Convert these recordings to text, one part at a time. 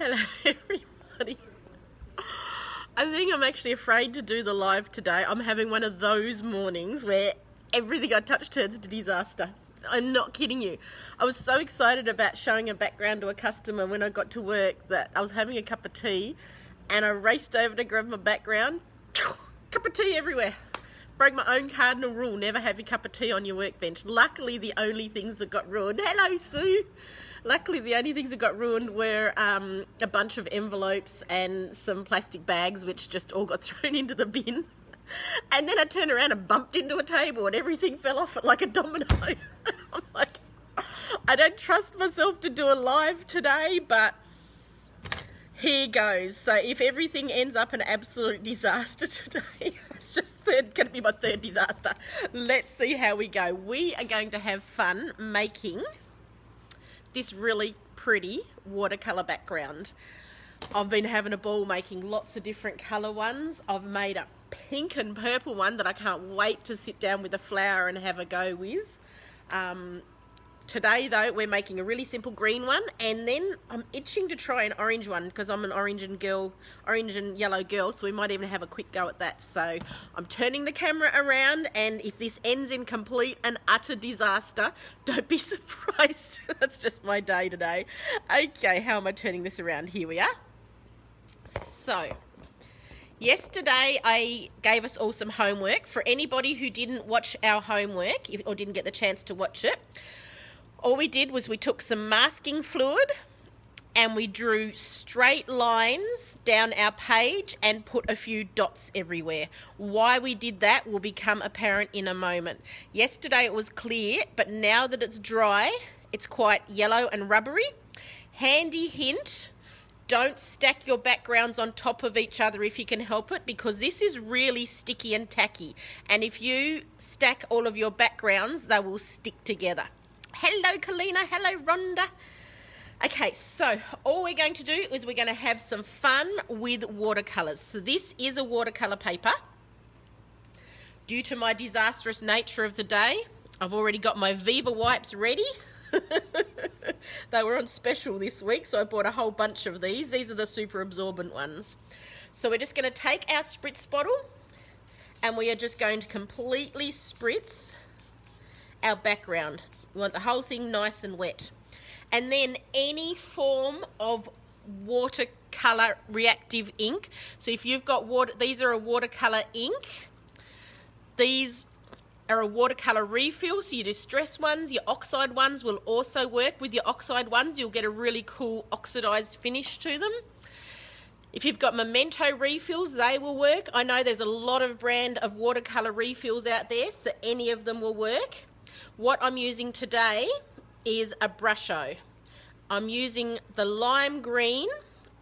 Hello everybody. I think I'm actually afraid to do the live today. I'm having one of those mornings where everything I touch turns to disaster. I'm not kidding you. I was so excited about showing a background to a customer when I got to work that I was having a cup of tea and I raced over to grab my background. Cup of tea everywhere. Broke my own cardinal rule, never have your cup of tea on your workbench. Luckily the only things that got ruined, hello Sue! Luckily the only things that got ruined were a bunch of envelopes and some plastic bags which just all got thrown into the bin. And then I turned around and bumped into a table and everything fell off it like a domino. I'm like, I don't trust myself to do a live today, but here goes. So if everything ends up an absolute disaster today, it's just going to be my third disaster. Let's see how we go. We are going to have fun making this really pretty watercolour background. I've been having a ball making lots of different colour ones. I've made a pink and purple one that I can't wait to sit down with a flower and have a go with. Today though we're making a really simple green one, and then I'm itching to try an orange one because I'm an orange and yellow girl, so we might even have a quick go at that. So I'm turning the camera around, and if this ends in complete and utter disaster, don't be surprised. That's just my day today. Okay, how am I turning this around? Here we are. So yesterday I gave us all some homework. For anybody who didn't watch our homework or didn't get the chance to watch it, all we did was we took some masking fluid and we drew straight lines down our page and put a few dots everywhere. Why we did that will become apparent in a moment. Yesterday it was clear, but now that it's dry, it's quite yellow and rubbery. Handy hint, don't stack your backgrounds on top of each other if you can help it, because this is really sticky and tacky. And if you stack all of your backgrounds, they will stick together. Hello Kalina, hello Rhonda. Okay, so all we're going to do is we're going to have some fun with watercolours. So this is a watercolour paper. Due to my disastrous nature of the day, I've already got my Viva wipes ready. They were on special this week, so I bought a whole bunch of these. These are the super absorbent ones. So we're just going to take our spritz bottle and we are just going to completely spritz our background. We want the whole thing nice and wet. And then any form of watercolour reactive ink. So if you've got water, these are a watercolour ink. These are a watercolour refill, so your distress ones, your oxide ones will also work. With your oxide ones, you'll get a really cool oxidised finish to them. If you've got memento refills, they will work. I know there's a lot of brand of watercolour refills out there, so any of them will work. What I'm using today is a Brusho. I'm using the lime green,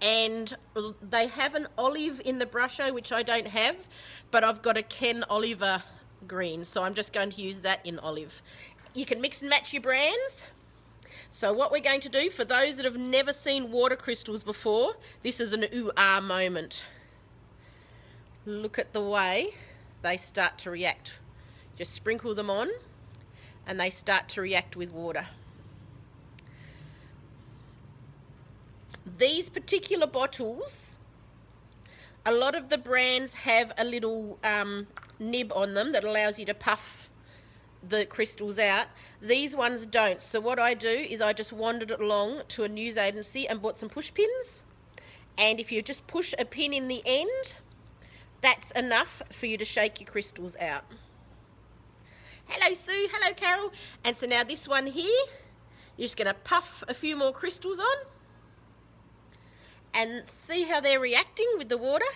and they have an olive in the Brusho, which I don't have, but I've got a Ken Oliver green, so I'm just going to use that in olive. You can mix and match your brands. So what we're going to do, for those that have never seen water crystals before, this is an ooh-ah moment. Look at the way they start to react. Just sprinkle them on and they start to react with water. These particular bottles, a lot of the brands have a little nib on them that allows you to puff the crystals out. These ones don't. So what I do is I just wandered along to a news agency and bought some push pins. And if you just push a pin in the end, that's enough for you to shake your crystals out. Hello Sue, hello Carol. And so now this one here, you're just going to puff a few more crystals on and see how they're reacting with the water.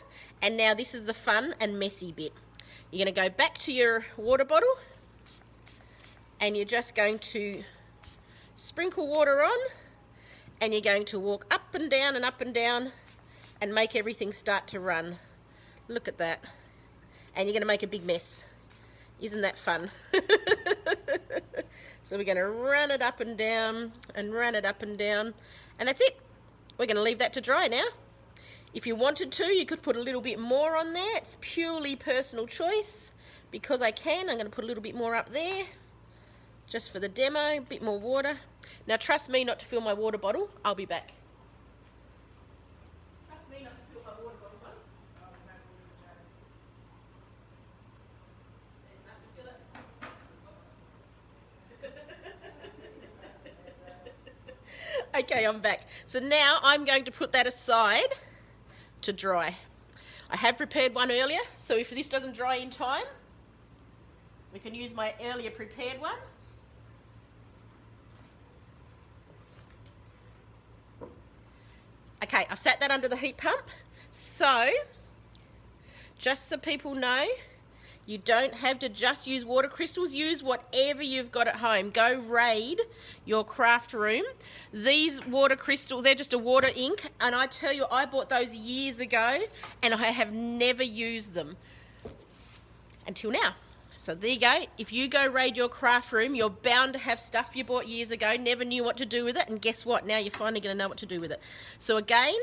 And now this is the fun and messy bit. You're going to go back to your water bottle and you're just going to sprinkle water on, and you're going to walk up and down and make everything start to run. Look at that. And you're going to make a big mess. Isn't that fun? So we're going to run it up and down and run it up and down, and that's it. We're going to leave that to dry now. If you wanted to, you could put a little bit more on there. It's purely personal choice. Because I can, I'm going to put a little bit more up there just for the demo, a bit more water. Now trust me not to fill my water bottle. I'll be back. Okay, I'm back. So now I'm going to put that aside to dry. I had prepared one earlier, so if this doesn't dry in time, we can use my earlier prepared one. Okay, I've sat that under the heat pump. So, just so people know, you don't have to just use water crystals. Use whatever you've got at home. Go raid your craft room. These water crystals, they're just a water ink. And I tell you, I bought those years ago and I have never used them until now. So there you go. If you go raid your craft room, you're bound to have stuff you bought years ago, never knew what to do with it. And guess what? Now you're finally going to know what to do with it. So again,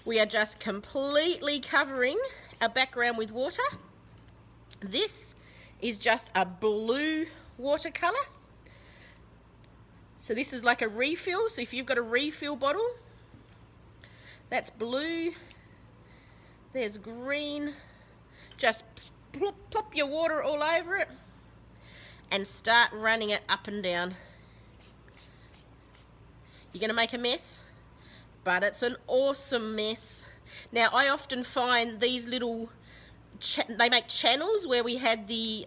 we are just completely covering our background with water. This is just a blue watercolour. So this is like a refill. So if you've got a refill bottle, that's blue. There's green. Just plop your water all over it and start running it up and down. You're going to make a mess, but it's an awesome mess. Now I often find these little they make channels where we had the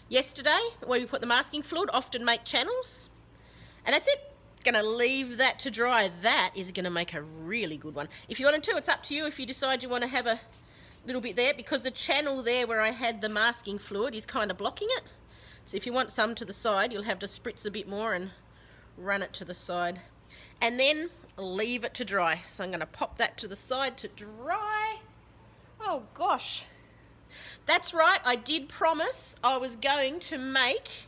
yesterday where we put the masking fluid, often make channels, and that's it. Gonna leave that to dry. That is gonna make a really good one. If you wanted to, it's up to you if you decide you want to have a little bit there, because the channel there where I had the masking fluid is kind of blocking it. So if you want some to the side, you'll have to spritz a bit more and run it to the side. And then leave it to dry. So I'm going to pop that to the side to dry. Oh gosh. That's right, I did promise I was going to make,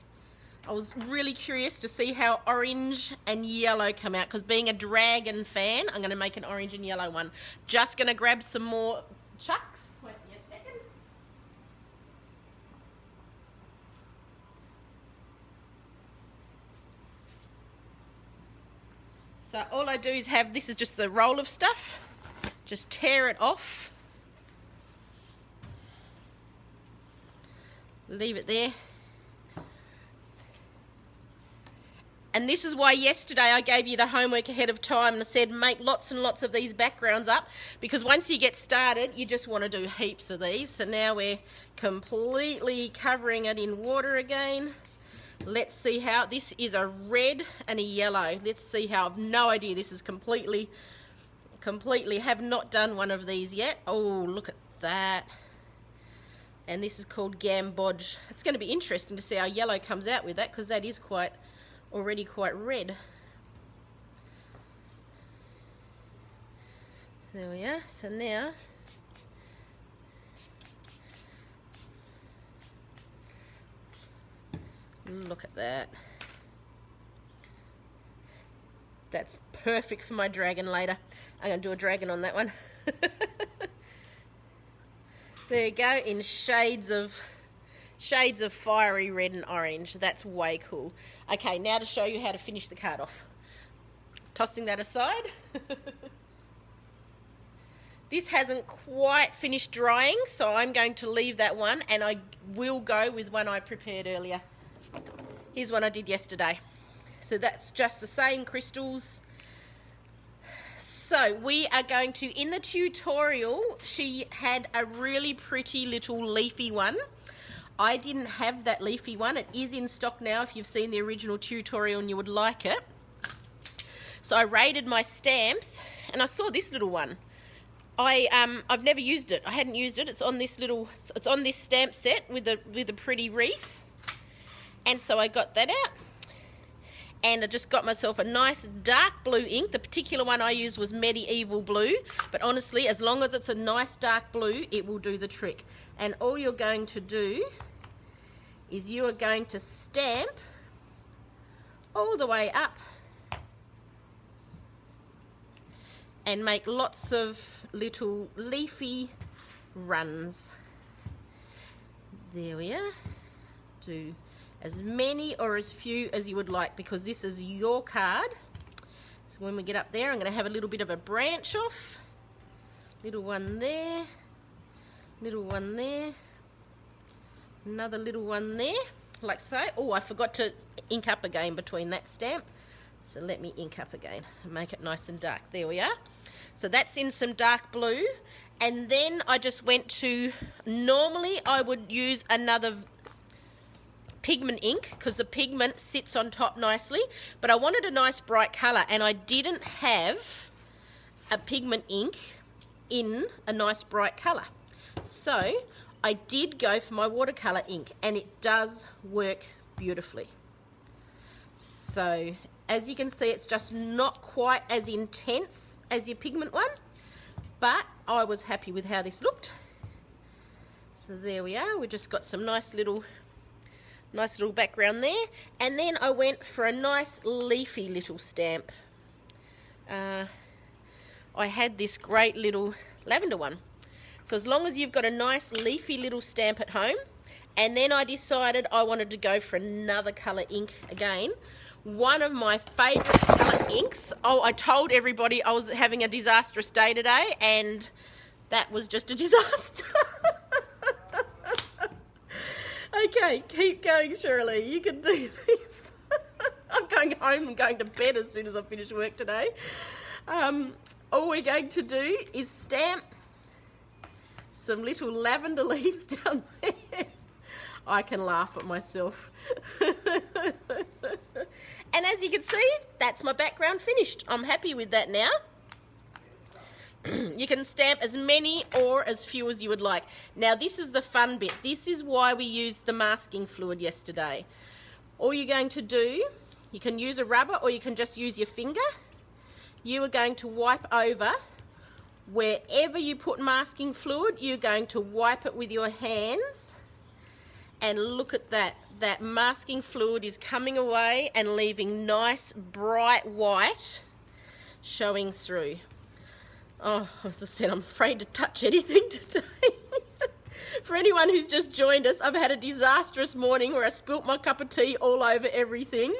I was really curious to see how orange and yellow come out, because being a dragon fan, I'm going to make an orange and yellow one. Just going to grab some more chucks. Wait a second. So all I do is have, this is just the roll of stuff, just tear it off, leave it there. And this is why yesterday I gave you the homework ahead of time and I said make lots and lots of these backgrounds up, because once you get started you just want to do heaps of these. So now we're completely covering it in water again. Let's see how, this is a red and a yellow. Let's see how, I've no idea, this is completely, have not done one of these yet. Oh, look at that. And this is called Gambodge. It's going to be interesting to see how yellow comes out with that, because that is already quite red. So there we are. So now look at that. That's perfect for my dragon later. I'm going to do a dragon on that one. There you go, in shades of fiery red and orange. That's way cool. Okay, now to show you how to finish the card off. Tossing that aside. This hasn't quite finished drying, so I'm going to leave that one, and I will go with one I prepared earlier. Here's one I did yesterday. So that's just the same crystals. So we are going to, in the tutorial, she had a really pretty little leafy one. I didn't have that leafy one. It is in stock now if you've seen the original tutorial and you would like it. So I raided my stamps and I saw this little one. I've never used it. I hadn't used it. It's on this stamp set with a pretty wreath. And so I got that out. And I just got myself a nice dark blue ink. The particular one I used was Medieval Blue. But honestly, as long as it's a nice dark blue, it will do the trick. And all you're going to do is you are going to stamp all the way up and make lots of little leafy runs. There we are. Do as many or as few as you would like, because this is your card. So when we get up there, I'm going to have a little bit of a branch off. Little one there. Little one there. Another little one there. like so. Oh, I forgot to ink up again between that stamp. So let me ink up again and make it nice and dark. There we are. So that's in some dark blue. And then I just went to, normally I would use another pigment ink because the pigment sits on top nicely, but I wanted a nice bright colour and I didn't have a pigment ink in a nice bright colour. So I did go for my watercolour ink and it does work beautifully. So as you can see, it's just not quite as intense as your pigment one, but I was happy with how this looked. So there we are. We just got some nice little background there. And then I went for a nice leafy little stamp. I had this great little lavender one. So as long as you've got a nice leafy little stamp at home, and then I decided I wanted to go for another colour ink again. One of my favourite colour inks. Oh, I told everybody I was having a disastrous day today, and that was just a disaster. Okay, keep going, Shirley. You can do this. I'm going home and going to bed as soon as I finish work today. All we're going to do is stamp some little lavender leaves down there. I can laugh at myself. And as you can see, that's my background finished. I'm happy with that now. You can stamp as many or as few as you would like. Now this is the fun bit. This is why we used the masking fluid yesterday. All you're going to do, you can use a rubber or you can just use your finger. You are going to wipe over wherever you put masking fluid. You're going to wipe it with your hands. And look at that. That masking fluid is coming away and leaving nice bright white showing through. Oh, as I said, I'm afraid to touch anything today. For anyone who's just joined us, I've had a disastrous morning where I spilt my cup of tea all over everything.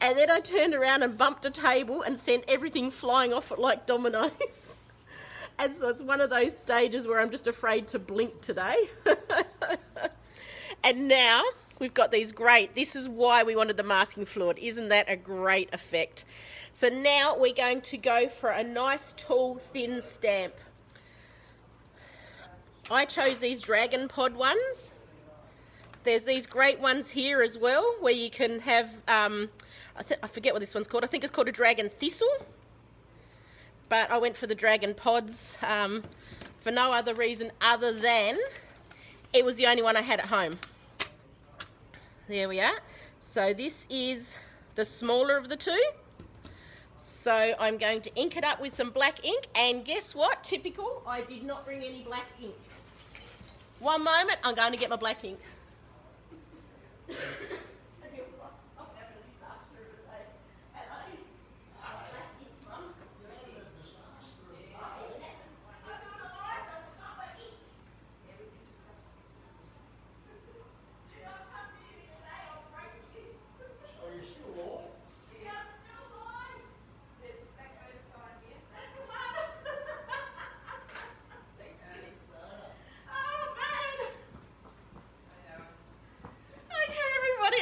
And then I turned around and bumped a table and sent everything flying off it like dominoes. And so it's one of those stages where I'm just afraid to blink today. And now we've got these great, this is why we wanted the masking fluid. Isn't that a great effect? So now we're going to go for a nice tall thin stamp. I chose these dragon pod ones. There's these great ones here as well where you can have, I forget what this one's called. I think it's called a dragon thistle. But I went for the dragon pods for no other reason other than it was the only one I had at home. There we are. So this is the smaller of the two. So I'm going to ink it up with some black ink, and guess what? Typical, I did not bring any black ink. One moment, I'm going to get my black ink.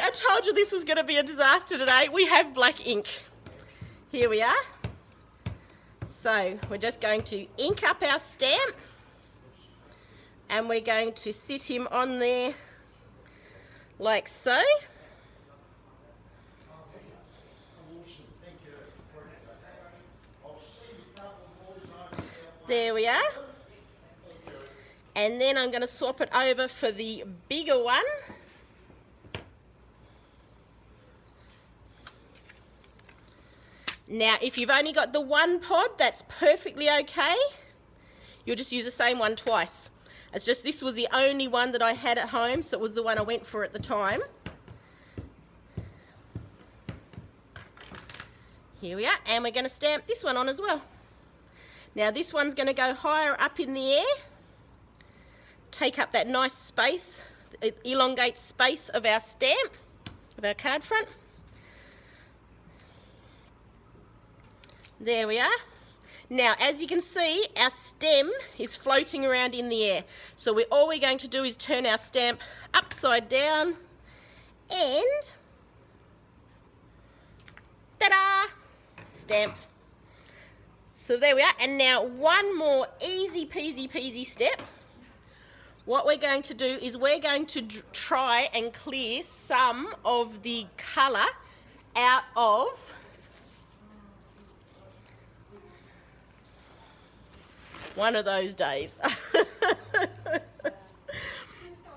I told you this was going to be a disaster today. We have black ink. Here we are. So we're just going to ink up our stamp and we're going to sit him on there like so. There we are. And then I'm going to swap it over for the bigger one. Now, if you've only got the one pod, that's perfectly okay. You'll just use the same one twice. It's just this was the only one that I had at home, so it was the one I went for at the time. Here we are, and we're going to stamp this one on as well. Now, this one's going to go higher up in the air, take up that nice space, elongate space of our stamp, of our card front. There we are. Now, as you can see, our stem is floating around in the air. So all we're going to do is turn our stamp upside down And ta-da! Stamp. So there we are. And now one more easy peasy step. What we're going to do is we're going to try and clear some of the colour out of one of those days.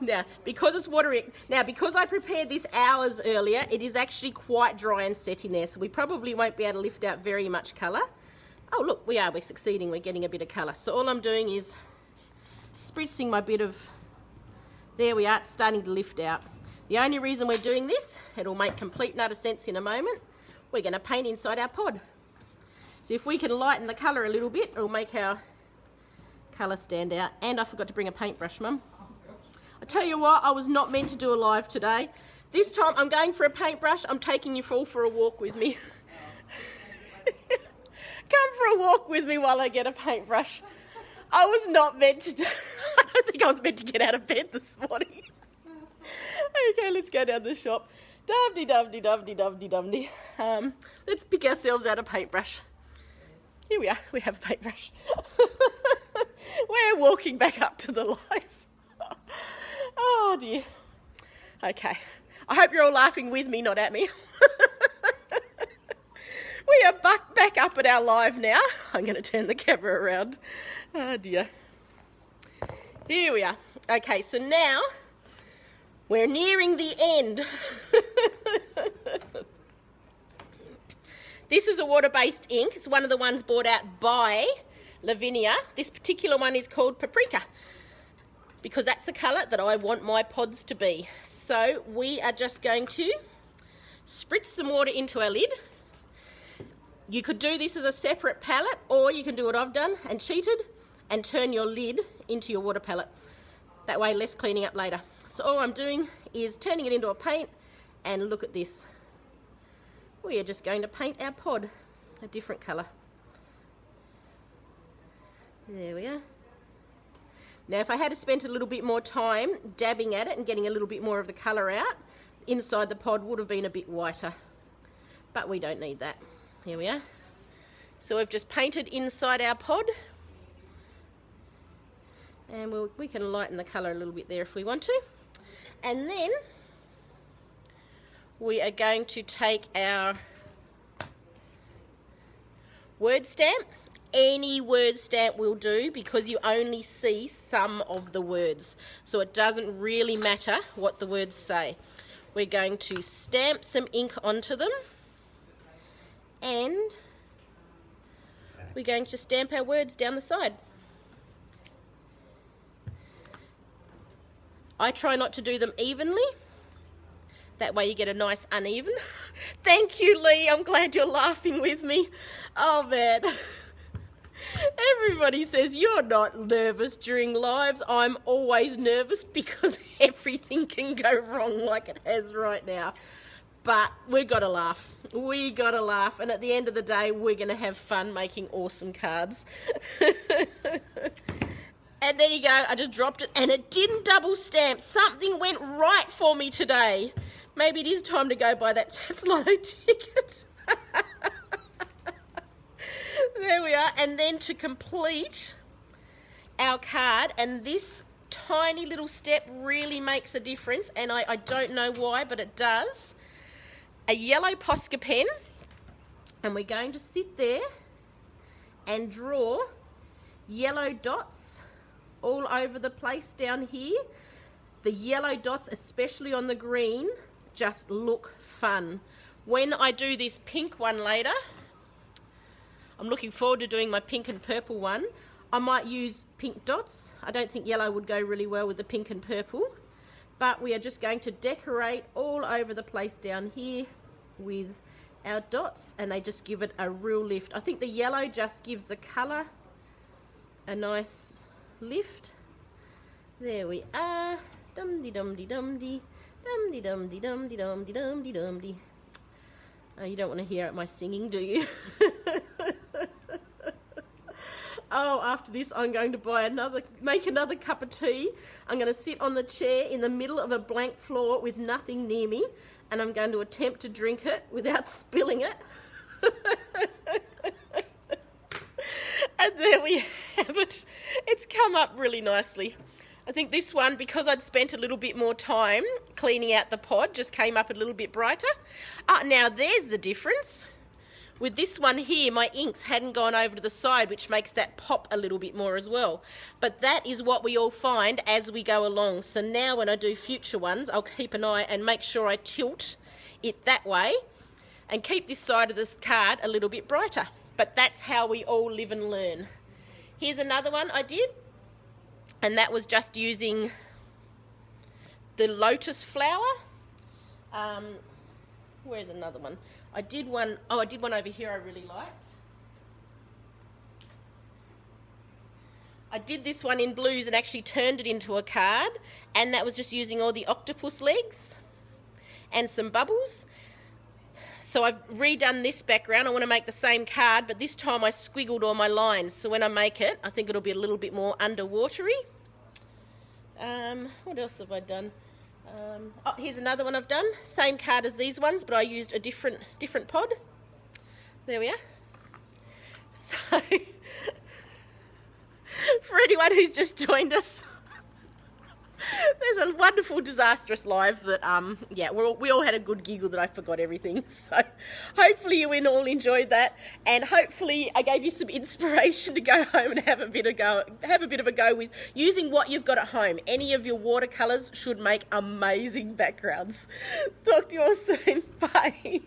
Now, because it's watery, because I prepared this hours earlier, it is actually quite dry and set in there, so we probably won't be able to lift out very much colour. Oh look, we're succeeding, we're getting a bit of colour. So all I'm doing is spritzing my bit of, there we are, it's starting to lift out. The only reason we're doing this, it'll make complete and utter sense in a moment, we're going to paint inside our pod. So if we can lighten the colour a little bit, it'll make our colour stand out. And I forgot to bring a paintbrush, Mum. I tell you what, I was not meant to do a live today. This time I'm going for a paintbrush, I'm taking you all for a walk with me. Come for a walk with me while I get a paintbrush. I was not meant to do, I don't think I was meant to get out of bed this morning. Okay, let's go down the shop. Dum-de-dum-de-dum-de-dum-de-dum-de. Let's pick ourselves out a paintbrush. Here we are, we have a paintbrush. We're walking back up to the life. Oh dear. Okay, I hope you're all laughing with me, not at me. We are back up at our live now. I'm going to turn the camera around. Oh dear. Here we are. Okay, so now we're nearing the end. This is a water-based ink. It's one of the ones bought out by Lavinia. This particular one is called Paprika, because that's the colour that I want my pods to be. So we are just going to spritz some water into our lid. You could do this as a separate palette, or you can do what I've done and cheated and turn your lid into your water palette. That way less cleaning up later. So all I'm doing is turning it into a paint, and look at this. We are just going to paint our pod a different colour. There we are. Now if I had spent a little bit more time dabbing at it and getting a little bit more of the colour out, inside the pod would have been a bit whiter. But we don't need that. Here we are. So we've just painted inside our pod. And we can lighten the colour a little bit there if we want to. And then we are going to take our word stamp. Any word stamp will do, because you only see some of the words. So it doesn't really matter what the words say. We're going to stamp some ink onto them. And we're going to stamp our words down the side. I try not to do them evenly. That way you get a nice uneven. Thank you, Lee. I'm glad you're laughing with me. Oh, man. Everybody says you're not nervous during lives. I'm always nervous because everything can go wrong like it has right now. But we've got to laugh. We got to laugh. And at the end of the day, we're going to have fun making awesome cards. And there you go. I just dropped it and it didn't double stamp. Something went right for me today. Maybe it is time to go buy that Taslotto ticket. There we are. And then to complete our card, and this tiny little step really makes a difference, and I don't know why, but it does. A yellow Posca pen, and we're going to sit there and draw yellow dots all over the place down here. The yellow dots, especially on the green, just look fun. When I do this pink one later, I'm looking forward to doing my pink and purple one. I might use pink dots. I don't think yellow would go really well with the pink and purple. But we are just going to decorate all over the place down here with our dots, and they just give it a real lift. I think the yellow just gives the colour a nice lift. There we are. Dum-de-dum-de-dum-de. Dum-de-dum-de-dum-de-dum-de-dum-de-dum-de. Oh, you don't want to hear my singing, do you? oh, after this I'm going to make another cup of tea. I'm going to sit on the chair in the middle of a blank floor with nothing near me, and I'm going to attempt to drink it without spilling it. And there we have it. It's come up really nicely. I think this one, because I'd spent a little bit more time cleaning out the pod, just came up a little bit brighter. Now there's the difference. With this one here, my inks hadn't gone over to the side, which makes that pop a little bit more as well. But that is what we all find as we go along. So now when I do future ones, I'll keep an eye and make sure I tilt it that way and keep this side of this card a little bit brighter. But that's how we all live and learn. Here's another one I did, and that was just using the lotus flower. Where's another one? I did one over here I really liked. I did this one in blues and actually turned it into a card, and that was just using all the octopus legs and some bubbles. So I've redone this background. I want to make the same card, but this time I squiggled all my lines. So when I make it, I think it'll be a little bit more underwatery. What else have I done? Oh, here's another one I've done. Same card as these ones, but I used a different pod. There we are. So, for anyone who's just joined us, there's a wonderful disastrous live that yeah, we all had a good giggle that I forgot everything. So hopefully you all enjoyed that, and hopefully I gave you some inspiration to go home and have a bit of a go with using what you've got at home. Any of your watercolours should make amazing backgrounds. Talk to you all soon. Bye.